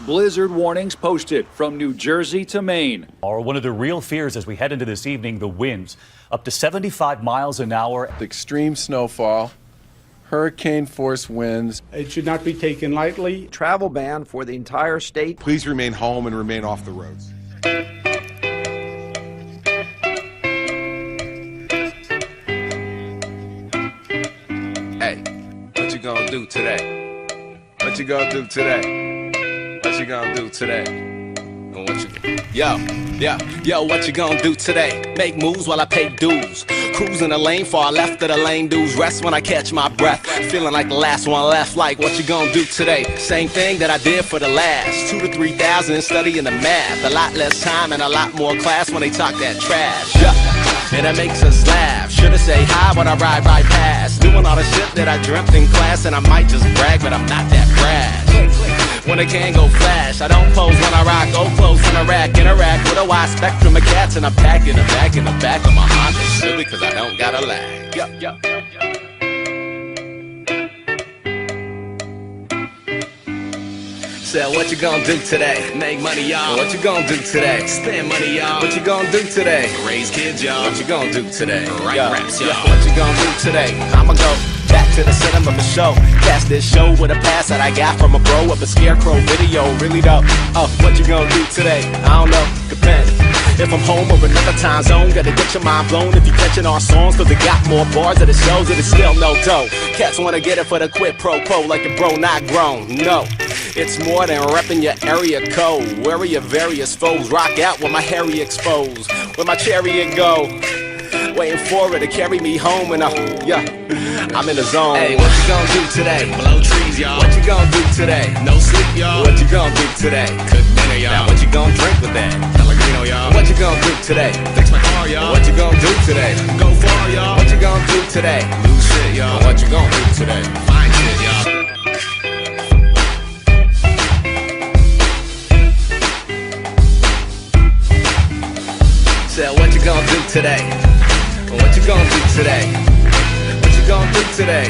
Blizzard warnings posted from New Jersey to Maine. Or one of the real fears as we head into this evening, the winds up to 75 miles an hour. Extreme snowfall, hurricane force winds. It should not be taken lightly. Travel ban for the entire state. Please remain home and remain off the roads. Hey, what you gonna do today? What you gonna do today? What you gonna do today? And what you Yo, what you gonna do today? Make moves while I pay dues. Cruising the lane far left of the lane dudes. Rest when I catch my breath. Feeling like the last one left. Like what you gonna do today? Same thing that I did for the last 2,000 to 3,000 studying the math. A lot less time and a lot more class when they talk that trash. Yeah, and it makes us laugh. Shoulda say hi when I ride right past. Doing all the shit that I dreamt in class, and I might just brag, but I'm not that brash. When I can't go flash, I don't pose when I rock. Go close in a rack, interact with a wide spectrum of cats, and I'm packing the back in the back of my Honda Civic, cause I don't got a lag. Said, what you gonna do today? Make money, y'all. What you gonna do today? Spend money, y'all. What you gonna do today? Raise kids, y'all. What you gonna do today? Write raps, y'all. What you gonna do today? I'ma go back to the cinema for show. Cast this show with a pass that I got from a bro of a scarecrow video. Really though, what you gonna do today? I don't know, depends. If I'm home or another time zone, gotta get your mind blown if you catching our songs, cause they got more bars that it shows, and it's still no dough. Cats wanna get it for the quid pro quo, like the bro not grown. No, it's more than repping your area code. Wary of various foes, rock out with my hairy exposed. Where my chariot go, waiting for it to carry me home, and I'm in the zone. Hey, what you gonna do today? Blow trees, y'all. What you gonna do today? No sleep, y'all. What you gonna do today? Cook dinner, y'all. Now what you gonna drink with that? Pellegrino, y'all. What you gonna do today? Fix my car, y'all. What you gonna do today? Go far, y'all. What you gonna do today? Lose shit, y'all. What you gonna do today? Find shit, y'all. Said, what you gonna do today? What you gonna do today? What you gonna do today?